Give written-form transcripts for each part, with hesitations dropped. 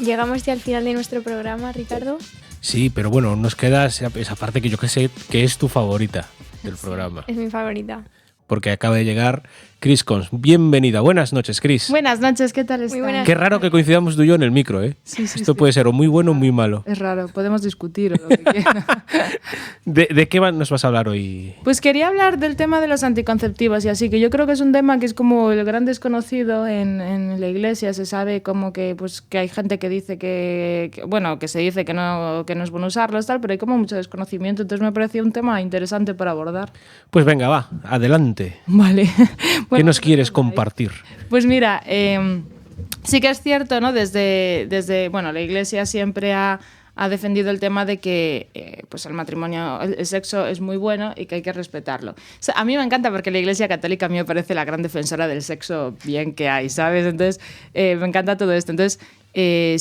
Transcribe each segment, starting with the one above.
Llegamos ya al final de nuestro programa, Ricardo. Sí, pero bueno, nos queda esa parte que yo que sé que es tu favorita del programa. Es mi favorita. Porque acaba de llegar Chris Cons. Bienvenida. Buenas noches, Chris. Buenas noches, ¿qué tal estás? Muy buenas. Qué raro que coincidamos tú y yo en el micro, ¿eh? Sí, Esto puede ser o muy bueno o muy malo. Es raro, podemos discutir o lo que quieras. ¿De qué nos vas a hablar hoy? Pues quería hablar del tema de los anticonceptivos y así, que yo creo que es un tema que es como el gran desconocido en la iglesia. Se sabe como que, pues, que hay gente que dice que se dice que no es bueno usarlos, tal, pero hay como mucho desconocimiento. Entonces me parecía un tema interesante para abordar. Pues venga, va, adelante. Vale. ¿Qué nos quieres compartir? Pues mira, sí que es cierto, ¿no? Desde la Iglesia siempre ha defendido el tema de que pues el matrimonio, el sexo es muy bueno y que hay que respetarlo. O sea, a mí me encanta porque la Iglesia Católica a mí me parece la gran defensora del sexo bien que hay, ¿sabes? Entonces, me encanta todo esto. Entonces,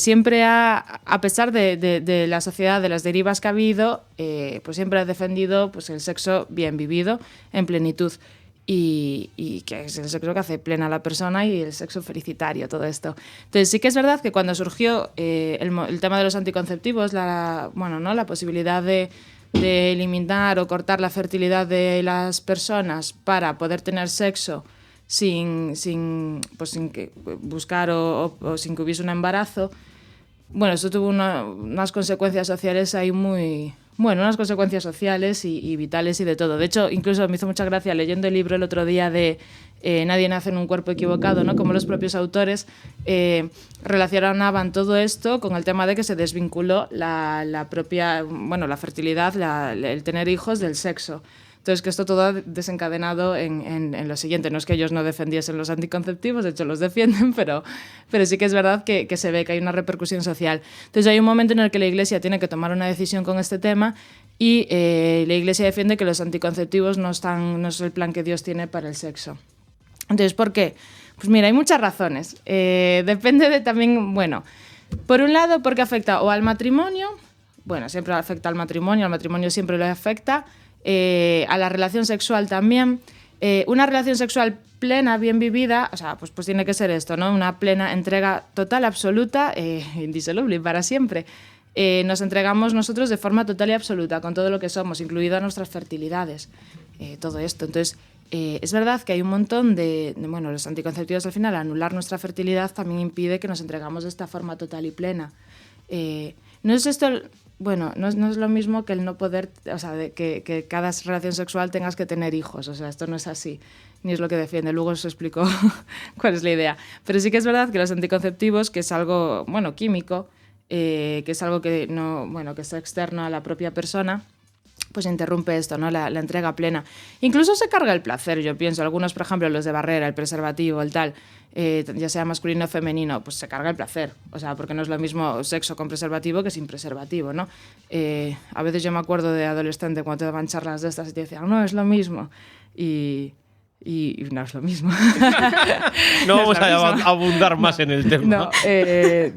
siempre a pesar de la sociedad, de las derivas que ha habido, pues siempre ha defendido pues, el sexo bien vivido, en plenitud. Y que es el sexo que hace plena a la persona y el sexo felicitario, todo esto. Entonces sí que es verdad que cuando surgió el tema de los anticonceptivos, la posibilidad de eliminar o cortar la fertilidad de las personas para poder tener sexo sin que buscar o sin que hubiese un embarazo, bueno, eso tuvo unas consecuencias sociales ahí unas consecuencias sociales y vitales y de todo. De hecho, incluso me hizo mucha gracia leyendo el libro el otro día de Nadie nace en un cuerpo equivocado, ¿no? Como los propios autores relacionaban todo esto con el tema de que se desvinculó la fertilidad, el tener hijos del sexo. Entonces, que esto todo ha desencadenado en lo siguiente. No es que ellos no defendiesen los anticonceptivos, de hecho los defienden, pero sí que es verdad que se ve que hay una repercusión social. Entonces, hay un momento en el que la Iglesia tiene que tomar una decisión con este tema y la Iglesia defiende que los anticonceptivos no es el plan que Dios tiene para el sexo. Entonces, ¿por qué? Pues mira, hay muchas razones. Depende de también, por un lado, porque afecta o al matrimonio, siempre afecta al matrimonio siempre le afecta, a la relación sexual también. Una relación sexual plena, bien vivida, o sea, pues tiene que ser esto, ¿no? Una plena entrega total, absoluta, indisoluble para siempre. Nos entregamos nosotros de forma total y absoluta con todo lo que somos, incluidas nuestras fertilidades, todo esto. Entonces, es verdad que hay un montón los anticonceptivos al final, anular nuestra fertilidad también impide que nos entregamos de esta forma total y plena. No es esto... no es lo mismo que el no poder, o sea, que cada relación sexual tengas que tener hijos, o sea, esto no es así, ni es lo que defiende, luego os explico cuál es la idea. Pero sí que es verdad que los anticonceptivos, que es algo, químico, que es algo que que es externo a la propia persona, pues interrumpe esto, ¿no? La entrega plena. Incluso se carga el placer, yo pienso. Algunos, por ejemplo, los de barrera, el preservativo, el tal, ya sea masculino o femenino, pues se carga el placer. O sea, porque no es lo mismo sexo con preservativo que sin preservativo, ¿no? A veces yo me acuerdo de adolescente cuando te daban charlas de estas y te decían, no, es lo mismo. Y no es lo mismo. No vamos a abundar más en el tema.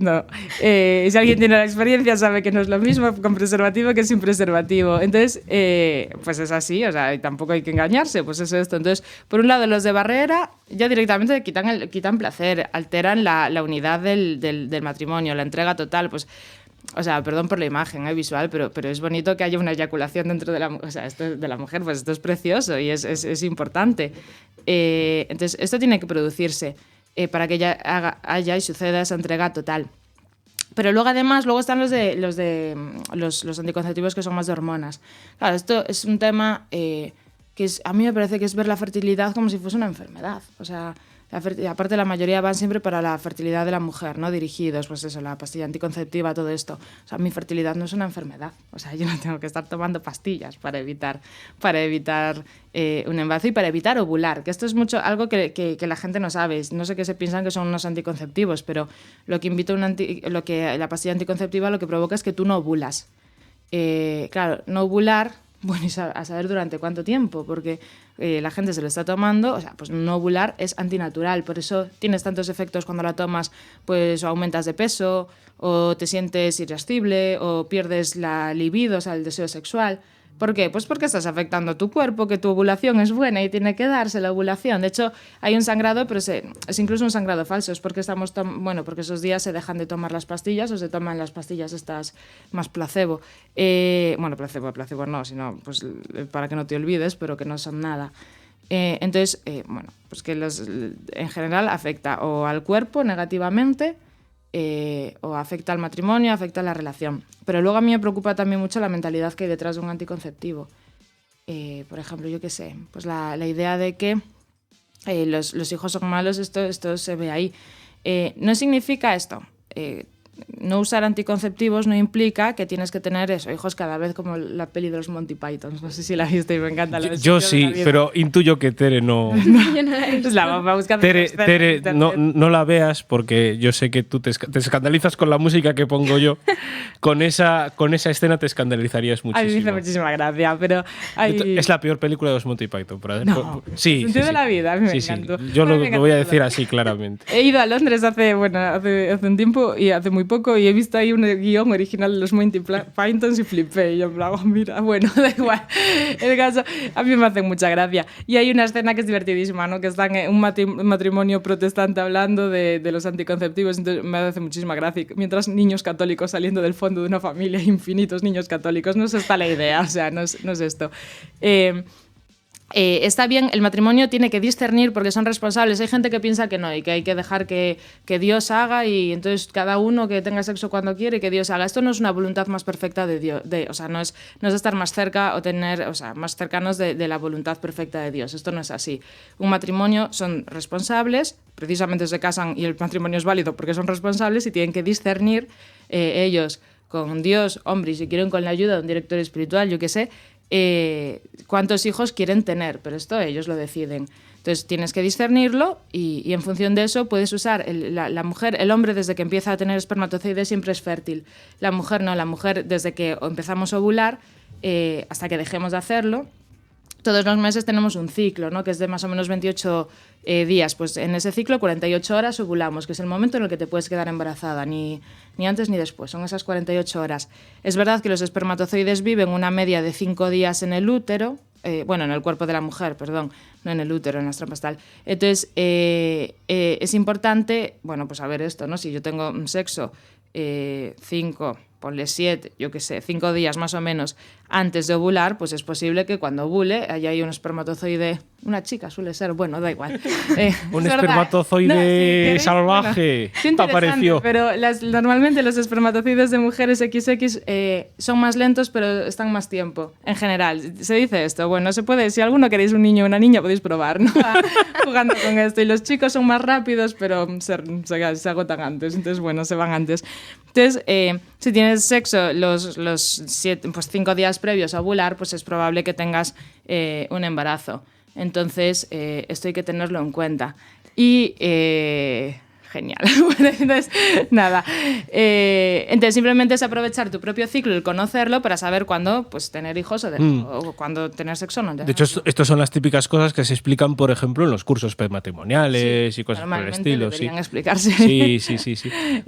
No. Si alguien tiene la experiencia sabe que no es lo mismo con preservativo que sin preservativo. Entonces, pues es así, o sea, tampoco hay que engañarse, pues es esto. Entonces, por un lado, los de barrera ya directamente quitan placer, alteran la unidad del matrimonio, la entrega total, pues... O sea, perdón por la imagen visual, pero es bonito que haya una eyaculación dentro de la mujer, pues esto es precioso y es importante. Entonces, esto tiene que producirse para que haya y suceda esa entrega total. Pero luego están los anticonceptivos que son más de hormonas. Claro, esto es un tema a mí me parece que es ver la fertilidad como si fuese una enfermedad. O sea, aparte la mayoría van siempre para la fertilidad de la mujer, ¿no? Dirigidos, pues eso, la pastilla anticonceptiva, todo esto. O sea, mi fertilidad no es una enfermedad. O sea, yo no tengo que estar tomando pastillas para evitar un embarazo y para evitar ovular, que esto es algo que la gente no sabe. No sé qué se piensan que son unos anticonceptivos, pero lo que la pastilla anticonceptiva lo que provoca es que tú no ovulas. Claro, no ovular... Bueno, y a saber durante cuánto tiempo, porque la gente se lo está tomando, o sea, pues no ovular es antinatural, por eso tienes tantos efectos cuando la tomas, pues o aumentas de peso, o te sientes irascible, o pierdes la libido, o sea, el deseo sexual, ¿Por qué? Pues porque estás afectando a tu cuerpo, que tu ovulación es buena y tiene que darse la ovulación. De hecho, hay un sangrado, pero es incluso un sangrado falso. Es porque porque esos días se dejan de tomar las pastillas o se toman las pastillas estas más placebo. Placebo no, sino pues para que no te olvides, pero que no son nada. Entonces, pues que en general afecta o al cuerpo negativamente, o afecta al matrimonio, afecta a la relación. Pero luego a mí me preocupa también mucho la mentalidad que hay detrás de un anticonceptivo. Por ejemplo, yo qué sé, pues la idea de que los hijos son malos, esto se ve ahí. No significa esto. No usar anticonceptivos no implica que tienes que tener hijos cada vez, como la peli de los Monty Python. No sé si la viste y me encanta. Yo sí, pero intuyo que Tere no... Pues la vamos a buscar. Tere, no la veas porque yo sé que tú te escandalizas con la música que pongo yo. Con esa escena te escandalizarías muchísimo. A mí me hizo muchísima gracia, pero... Es la peor película de los Monty Python. No, sí, sentido de la vida, a mí me encantó. Yo lo voy a decir así claramente. He ido a Londres hace un tiempo y hace muy poco y he visto ahí un guión original de los Monty Python y flipé. Y yo en mira, bueno, da igual. El caso, a mí me hace mucha gracia. Y hay una escena que es divertidísima, ¿no? Que están en un matrimonio protestante hablando de los anticonceptivos, entonces me hace muchísima gracia. Mientras niños católicos saliendo del fondo de una familia, infinitos niños católicos. No es esta la idea, o sea, no es esto. Está bien, el matrimonio tiene que discernir porque son responsables. Hay gente que piensa que no y que hay que dejar que Dios haga y entonces cada uno que tenga sexo cuando quiere y que Dios haga. Esto no es una voluntad más perfecta de Dios, o sea, no es estar más cerca o tener, o sea, más cercanos de la voluntad perfecta de Dios. Esto no es así. Un matrimonio son responsables, precisamente se casan y el matrimonio es válido porque son responsables y tienen que discernir ellos con Dios, hombre, y si quieren con la ayuda de un director espiritual, yo qué sé, cuántos hijos quieren tener, pero esto ellos lo deciden. Entonces tienes que discernirlo y en función de eso puedes usar la mujer, el hombre desde que empieza a tener espermatozoides siempre es fértil. La mujer no, la mujer desde que empezamos a ovular hasta que dejemos de hacerlo, todos los meses tenemos un ciclo, ¿no? Que es de más o menos 28 días. Pues en ese ciclo 48 horas ovulamos, que es el momento en el que te puedes quedar embarazada, ni antes ni después, son esas 48 horas. Es verdad que los espermatozoides viven una media de 5 días en el útero, en el cuerpo de la mujer, perdón, no en el útero, en nuestra postal. Entonces, es importante, pues saber esto, ¿no? Si yo tengo un sexo ponle 7, yo qué sé, 5 días más o menos antes de ovular, pues es posible que cuando ovule haya un espermatozoide, una chica suele ser, da igual. Un espermatozoide salvaje bueno, apareció. Pero normalmente los espermatozoides de mujeres XX son más lentos, pero están más tiempo, en general. Se dice esto, se puede, si alguno queréis un niño o una niña, podéis probar, ¿no? Jugando con esto. Y los chicos son más rápidos, pero se agotan antes, entonces, se van antes. Entonces, si tienes sexo los 5 días previos a ovular, pues es probable que tengas un embarazo. Entonces, esto hay que tenerlo en cuenta. Y genial. Entonces, nada. Entonces, simplemente es aprovechar tu propio ciclo y conocerlo para saber cuándo tener hijos o cuándo tener sexo o no. De hecho, estas son las típicas cosas que se explican, por ejemplo, en los cursos prematrimoniales y cosas por el estilo. Deberían explicarse. Sí.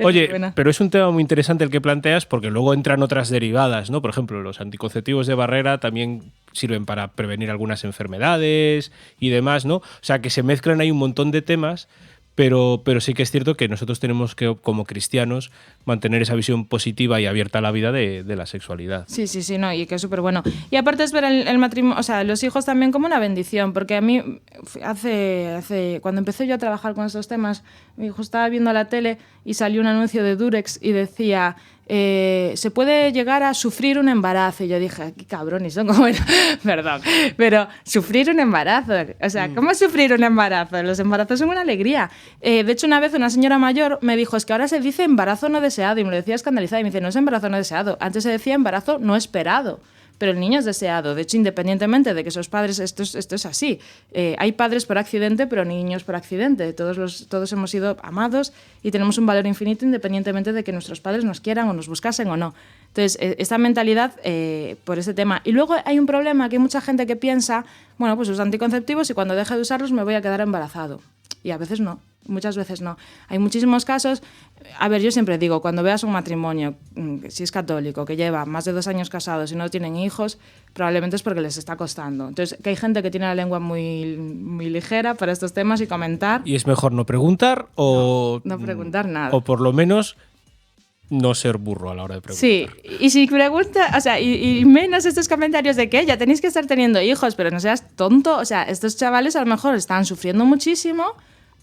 Oye, pero es un tema muy interesante el que planteas porque luego entran otras derivadas, ¿no? Por ejemplo, los anticonceptivos de barrera también sirven para prevenir algunas enfermedades y demás, ¿no? O sea, que se mezclan ahí un montón de temas. Pero sí que es cierto que nosotros tenemos que, como cristianos, mantener esa visión positiva y abierta a la vida de la sexualidad. Sí, no, y que es súper bueno. Y aparte es ver el matrimonio, o sea, los hijos también como una bendición, porque a mí, cuando empecé yo a trabajar con estos temas, mi hijo estaba viendo la tele y salió un anuncio de Durex y decía... se puede llegar a sufrir un embarazo. Y yo dije, qué cabrones son, perdón, pero sufrir un embarazo, o sea, ¿cómo sufrir un embarazo? Los embarazos son una alegría. De hecho, una vez una señora mayor me dijo, es que ahora se dice embarazo no deseado, y me lo decía escandalizada, y me dice, no es embarazo no deseado, antes se decía embarazo no esperado. Pero el niño es deseado. De hecho, independientemente de que esos padres, esto es así. Hay padres por accidente, pero niños por accidente. Todos hemos sido amados y tenemos un valor infinito independientemente de que nuestros padres nos quieran o nos buscasen o no. Entonces, esta mentalidad por ese tema. Y luego hay un problema, que hay mucha gente que piensa, pues uso anticonceptivos y cuando deje de usarlos me voy a quedar embarazado. Y a veces no. muchas veces no. Hay muchísimos casos. A ver, yo siempre digo, cuando veas un matrimonio, si es católico, que lleva más de 2 años casados y no tienen hijos, probablemente es porque les está costando. Entonces, que hay gente que tiene la lengua muy, muy ligera para estos temas y comentar. ¿Y es mejor no preguntar o...? No preguntar nada. O por lo menos no ser burro a la hora de preguntar. Sí, y si pregunta, o sea, y menos estos comentarios de que ya tenéis que estar teniendo hijos, pero no seas tonto. O sea, estos chavales a lo mejor están sufriendo muchísimo.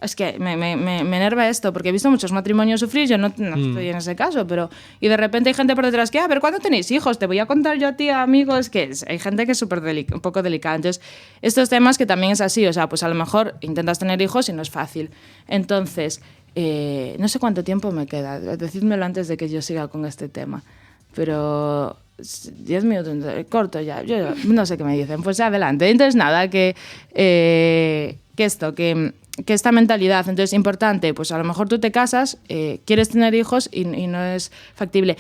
Es que me enerva esto, porque he visto muchos matrimonios sufrir, yo no estoy en ese caso, pero... Y de repente hay gente por detrás que, a ver, ¿cuándo tenéis hijos? Te voy a contar yo a ti, amigos, que hay gente que es un poco delicada. Entonces, estos temas que también es así, o sea, pues a lo mejor intentas tener hijos y no es fácil. Entonces, no sé cuánto tiempo me queda, decídmelo antes de que yo siga con este tema, pero... 10 minutos, corto ya, yo no sé qué me dicen, pues adelante. Entonces, nada, que esta mentalidad, entonces importante, pues a lo mejor tú te casas, quieres tener hijos y no es factible.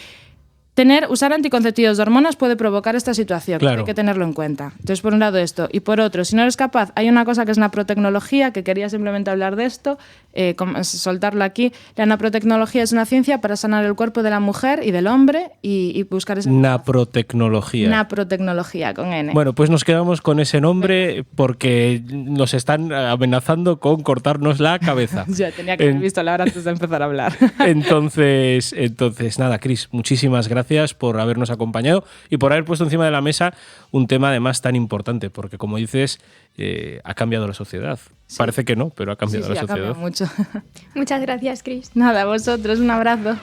Usar anticonceptivos de hormonas puede provocar esta situación, claro. Hay que tenerlo en cuenta. Entonces, por un lado esto, y por otro, si no eres capaz, hay una cosa que es naprotecnología, que quería simplemente hablar de esto, soltarlo aquí. La naprotecnología es una ciencia para sanar el cuerpo de la mujer y del hombre y buscar esa... Naprotecnología. Naprotecnología, con N. Bueno, pues nos quedamos con ese nombre porque nos están amenazando con cortarnos la cabeza. Ya tenía que haber visto la hora antes de empezar a hablar. Entonces nada, Cris, muchísimas gracias por habernos acompañado y por haber puesto encima de la mesa un tema además tan importante, porque como dices, ha cambiado la sociedad. Sí. Parece que no, pero ha cambiado la sociedad. Ha cambiado mucho. Muchas gracias, Cris. Nada, a vosotros, un abrazo.